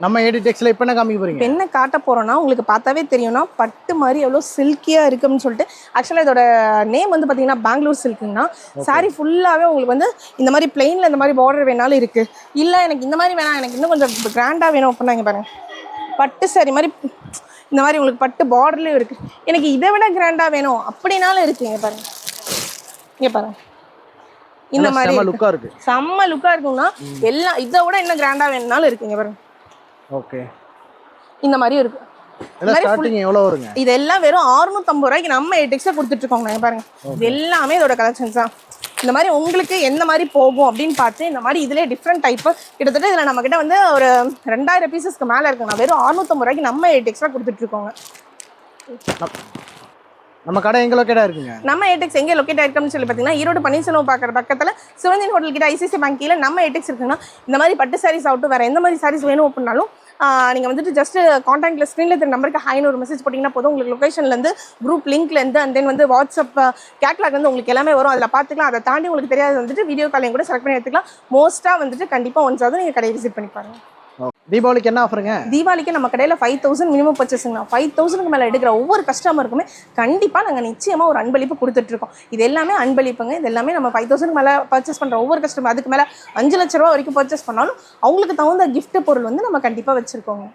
நம்ம எடிடெக்ஸ்ல இப்போ என்ன காமிக்க போறீங்க? என்ன காட்ட போறோம்னா உங்களுக்கு பார்த்தாவே தெரியும்னா பட்டு மாதிரி எவ்வளோ சில்கியா இருக்குன்னு சொல்லிட்டு. ஆக்சுவலாக இதோட நேம் வந்து பார்த்தீங்கன்னா பெங்களூர் சில்க்குன்னா. சாரி ஃபுல்லாகவே உங்களுக்கு வந்து இந்த மாதிரி பிளெயினில் இந்த மாதிரி பார்டர் வேணாலும் இருக்கு. இல்லை எனக்கு இந்த மாதிரி வேணாம், எனக்கு இன்னும் கொஞ்சம் கிராண்டாக வேணும் அப்படின்னா இங்கே பாருங்க, பட்டு சாரி மாதிரி இந்த மாதிரி உங்களுக்கு பட்டு பார்டர்லேயும் இருக்கு. எனக்கு இதை விட கிராண்டாக வேணும் அப்படின்னாலும் இருக்கு. இங்கே பாருங்க, இங்கே பாருங்க, இந்த மாதிரி லுக்கா இருக்கு, செம்ம லுக்கா இருக்கும்னா எல்லாம் இதை விட என்ன கிராண்டாக வேணும்னாலும் இருக்கு. இங்கே பாருங்க, ஓகே, இந்த மாதிரி இருக்கு. இது எல்லாம் வெறும் 650 ரூபாய்க்கு நம்ம எடிடெக்ஸ்ல கொடுத்துட்டு இருக்கோங்க. பாருங்க, இது எல்லாமே இதோட கலெக்ஷன்ஸ் தான். இந்த மாதிரி உங்களுக்கு எந்த மாதிரி போகும் அப்படின்னு பார்த்து இந்த மாதிரி இதுலேயே டிஃப்ரெண்ட் டைப்பு கிட்டத்தட்ட இதில் நம்ம கிட்ட வந்து ஒரு 2000 பீசஸ்க்கு மேலே இருக்குங்க. வெறும் 650 ரூபாய்க்கு நம்ம எடிடெக்ஸ்ல கொடுத்துட்டு இருக்கோங்க. நம்ம கடை எங்க லொகேட் ஆயிருக்குங்க? நம்ம எடிடெக்ஸ் எங்கே லொகேட் ஆயிருக்குன்னு சொல்லி பார்த்தீங்கன்னா ஈரோடு பன்னீர்செல்வம் பார்க்குற பக்கத்தில் சிவந்தின் ஹோட்டல் கிட்ட ஐசிசி பேங்க் கீழே நம்ம எடிடெக்ஸ் இருக்குன்னா இந்த மாதிரி பட்டு சாரீஸ் ஆகட்டும் வேறு எந்த மாதிரி சாரீஸ் வேணும் அப்படின்னாலும் நீங்கள் வந்துட்டு ஜஸ்ட் காண்டாக்டில் ஸ்க்ரீனில் இருக்கிற நம்பருக்கு ஹைன்னு ஒரு மெசேஜ் போட்டிங்கன்னா போதும். உங்களுக்கு லொக்கேஷன்லேருந்து குரூப் லிங்க்லேருந்து அண்ட் தென் வந்து வாட்ஸ்அப் கேட்லாக் வந்து உங்களுக்கு எல்லாமே வரும், அதில் பார்த்துக்கலாம். அதை தாண்டி உங்களுக்கு தெரியாது வந்துட்டு வீடியோ காலையும் கூட செலக்ட் பண்ணி எடுத்துக்கலாம். மோஸ்ட்டாக வந்துட்டு கண்டிப்பாக ஒன்ஸாவது நீங்கள் கடையை விசிட் பண்ணி பாருங்கள். தீபாவளிக்கு என்ன ஆஃபருங்க? தீபாவளிக்கு நம்ம கடையில் 5000 மினிமம் பர்ச்சேஸுங்கண்ணா. 5000க்கு மேலே எடுக்கிற ஒவ்வொரு கஸ்டமருக்குமே கண்டிப்பாக நாங்கள் நிச்சயமாக ஒரு அன்பளிப்பு கொடுத்துட்ருக்கோம். இது எல்லாமே அன்பளிப்புங்க. இது எல்லாமே நம்ம 5000க்கு மேலே பர்ச்சேஸ் பண்ணுற ஒவ்வொரு கஸ்டமர் அதுக்கு மேலே 5 லட்ச ரூபா வரைக்கும் பர்ச்சேஸ் பண்ணாலும் அவங்களுக்கு தகுந்த கிஃப்ட் பொருள் வந்து நம்ம கண்டிப்பாக வச்சுருக்கோங்க.